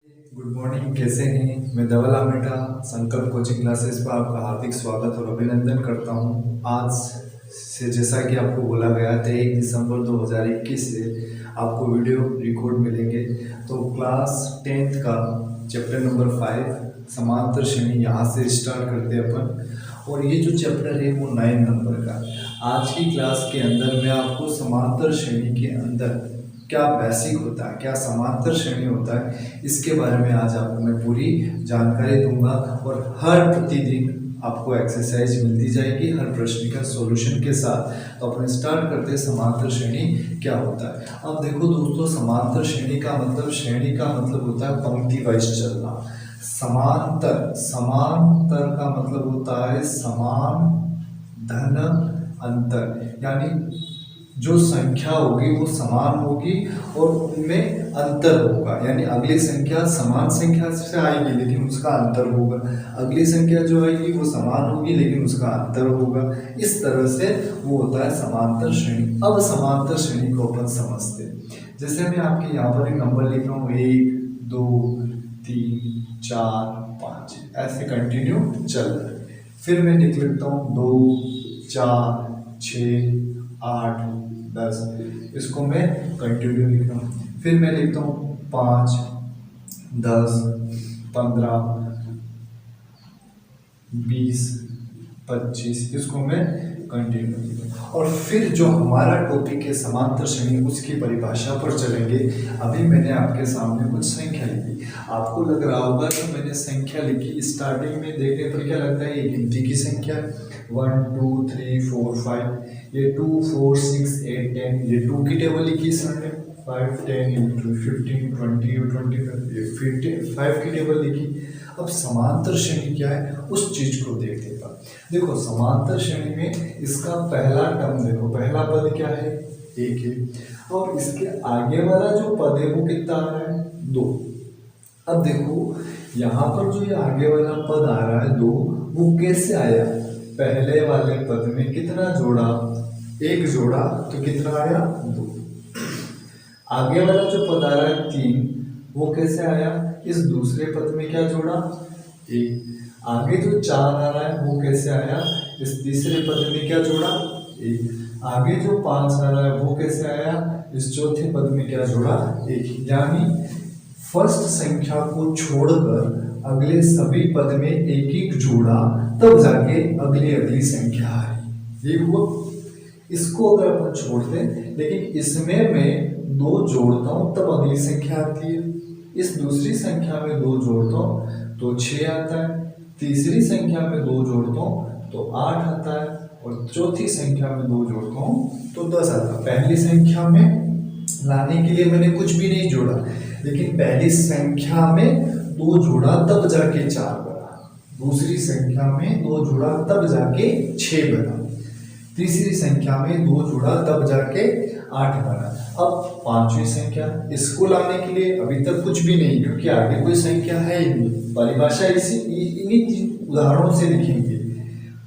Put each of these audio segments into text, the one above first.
Good morning, कैसे हैं? मैं धवल आमेटा संकल्प कोचिंग क्लासेस पर आपका हार्दिक स्वागत और अभिनंदन करता हूं। आज से जैसा कि आपको बोला गया था 1 दिसंबर 2021 से आपको वीडियो रिकॉर्ड मिलेंगे। तो क्लास 10th का चैप्टर नंबर 5 समांतर श्रेणी यहाँ से स्टार्ट करते हैं अपन। और ये जो चैप्टर है वो 9 नंबर का। आज की क्लास के अंदर मैं आपको समांतर श्रेणी के अंदर क्या बेसिक होता है, क्या समांतर श्रेणी होता है, इसके बारे में आज आपको मैं पूरी जानकारी दूंगा। और हर प्रतिदिन आपको एक्सरसाइज मिलती जाएगी हर प्रश्न का सॉल्यूशन के साथ। तो अपन स्टार्ट करते हैं समांतर श्रेणी क्या होता है। अब देखो दोस्तों, समांतर श्रेणी का मतलब होता है पंक्ति वाइज चलना। समांतर का मतलब होता है समान धन अंतर, यानी जो संख्या होगी वो समान होगी और उनमें अंतर होगा। यानी अगली संख्या समान संख्या से आएगी लेकिन उसका अंतर होगा, अगली संख्या जो आएगी वो समान होगी लेकिन उसका अंतर होगा। इस तरह से वो होता है समांतर श्रेणी। अब समांतर श्रेणी को अपन समझते हैं। जैसे मैं आपके यहाँ पर एक नंबर लिख रहा हूँ, 1 2 3 4 5, ऐसे कंटिन्यू चल रहा है। फिर मैं लिख लेता हूँ 2 4 6 8 10, इसको मैं कंटिन्यू लिख रहा हूँ। फिर मैं लिखता हूँ 5 10 15 20 25, इसको मैं कंटिन्यू लिख रहा हूँ। और फिर जो हमारा टॉपिक है समांतर श्रेणी, उसकी परिभाषा पर चलेंगे। अभी मैंने आपके सामने कुछ संख्या लिखी, आपको लग रहा होगा कि मैंने संख्या लिखी, स्टार्टिंग में देखने पर क्या लगता है ये गिनती की संख्या 1 2 3 4 5, ये 2 4 6 8 10, ये 2 की टेबल लिखी सर ने, 5 10 15 20 25, 5 की टेबल लिखी। अब समांतर श्रेणी क्या है उस चीज को देखते हैं। देखो समांतर श्रेणी में इसका पहला टर्म देखो, पहला पद क्या है 1 है, और इसके आगे वाला जो पद है वो कितना आ रहा है 2। अब देखो यहाँ पर जो ये आगे वाला पद आ रहा है 2, वो कैसे आया? पहले वाले पद में कितना जोड़ा? 1 जोड़ा तो कितना आया 2। आगे वाला जो पद आ रहा है 3, वो कैसे आया? इस दूसरे पद में क्या जोड़ा? 1। आगे जो 4 आ रहा है वो कैसे आया? इस तीसरे पद में क्या जोड़ा? 1। आगे जो 5 आ रहा है वो कैसे आया? इस चौथे पद में क्या जोड़ा? 1। यानी फर्स्ट संख्या को छोड़कर अगले सभी पद में एक एक जोड़ा, तब जाके अगली संख्या आई। ये हुआ। इसको अगर अपन छोड़ दें, लेकिन इसमें मैं 2 जोड़ता हूं तब अगली संख्या आती है। इस दूसरी संख्या में 2 जोड़ता हूं तो 6 आता है, तीसरी संख्या में 2 जोड़ता हूं तो 8 आता है, और चौथी संख्या में 2 जोड़ता हूं तो 10 आता है। पहली संख्या में लाने के लिए मैंने कुछ भी नहीं जोड़ा, लेकिन पहली संख्या में 2 जोड़ा तब जाके 4 बना, दूसरी संख्या में 2 जोड़ा तब जाके 6 बना, तीसरी संख्या में 2 जोड़ा तब जाके 8 बना। अब पांचवी संख्या, इसको लाने के लिए अभी तक कुछ भी नहीं, क्योंकि आगे कोई संख्या है ही नहीं। परिभाषा इन्हीं उदाहरणों से लिखेंगे।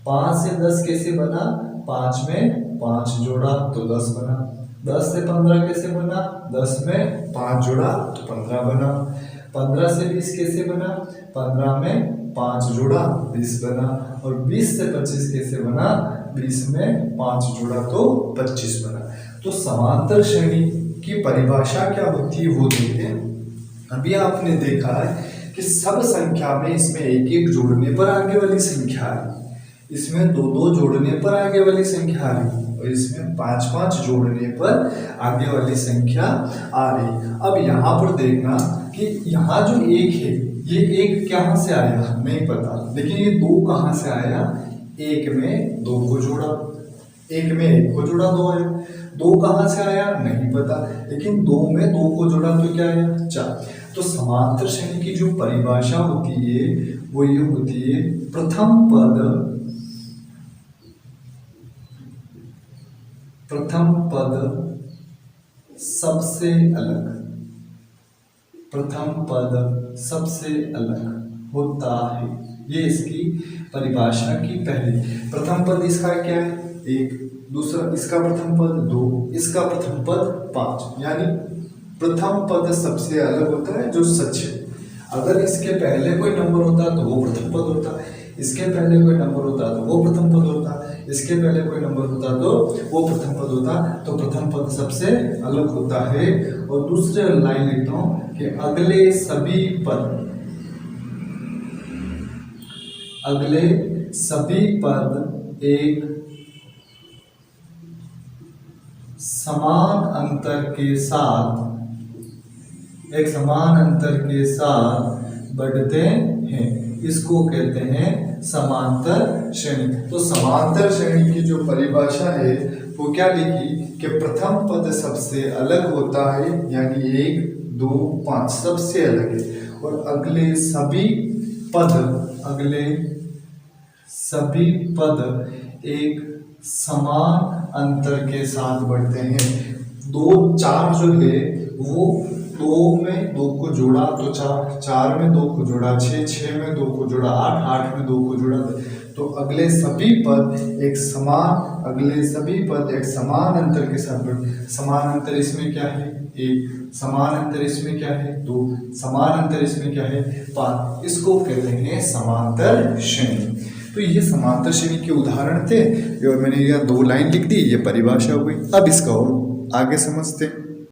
5 से 10 कैसे बना? 5 में 5 जोड़ा तो 10 बना। 10 से 15 कैसे बना? 10 में 5 जोड़ा तो 15 बना। 15 से 20 कैसे बना? 15 में 5 जोड़ा 20 बना। और 20 से 25 कैसे बना? 20 में 5 जोड़ा तो 25 बना। तो समांतर श्रेणी की परिभाषा क्या होती है वो देखते हैं। अभी आपने देखा है कि सब संख्या में इसमें 1 1 जोड़ने पर आगे वाली संख्या आ रही, इसमें 2 2 जोड़ने पर आगे वाली संख्या आ रही, और इसमें 5 5 जोड़ने पर आगे वाली संख्या आ रही। अब यहाँ पर देखना कि यहाँ जो 1 है, ये 1 कहाँ से आया नहीं पता, लेकिन ये 2 कहाँ से आया? 1 में 2 को जोड़ा, 1 में 1 को जोड़ा 2 है। 2 कहाँ से आया नहीं पता, लेकिन 2 में 2 को जोड़ा तो क्या आया? 4। तो समांतर श्रेणी की जो परिभाषा होती है वो ये होती है, प्रथम पद सबसे अलग, प्रथम पद सबसे अलग होता है। ये इसकी परिभाषा की पहली। प्रथम पद इसका क्या है? 1, दूसरा इसका प्रथम पद 2, इसका प्रथम पद 5, यानी प्रथम पद सबसे अलग होता है, जो सच है। अगर इसके पहले कोई नंबर होता तो वो प्रथम पद होता, इसके पहले कोई नंबर होता तो वो प्रथम पद होता, इसके पहले कोई नंबर होता तो वो प्रथम पद होता। तो प्रथम पद सबसे अलग होता है। और दूसरे लाइन लिखता हूं कि अगले सभी पद एक समान अंतर के साथ बढ़ते हैं, इसको कहते हैं समांतर श्रेणी। तो समांतर श्रेणी की जो परिभाषा है वो क्या लिखी कि प्रथम पद सबसे अलग होता है, यानी 1 2 5 सबसे अलग है, और अगले सभी पद एक समान अंतर के साथ बढ़ते हैं। 2 4 जो है वो 2 में 2 को जोड़ा तो 4, 4 में 2 को जोड़ा 6, 6 में 2 को जोड़ा 8, 8 में 2 को जोड़ा। तो अगले सभी पद एक समान अंतर के साथ बढ़ते। समान अंतर इसमें क्या है 1, समान अंतर इसमें क्या है 2, समान अंतर इसमें क्या है 5। इसको कहते हैं समांतर श्रेणी। तो ये समांतर श्रेणी के उदाहरण थे और मैंने यहाँ 2 लाइन लिख दी, ये परिभाषा हो गई। अब इसका और आगे समझते हैं।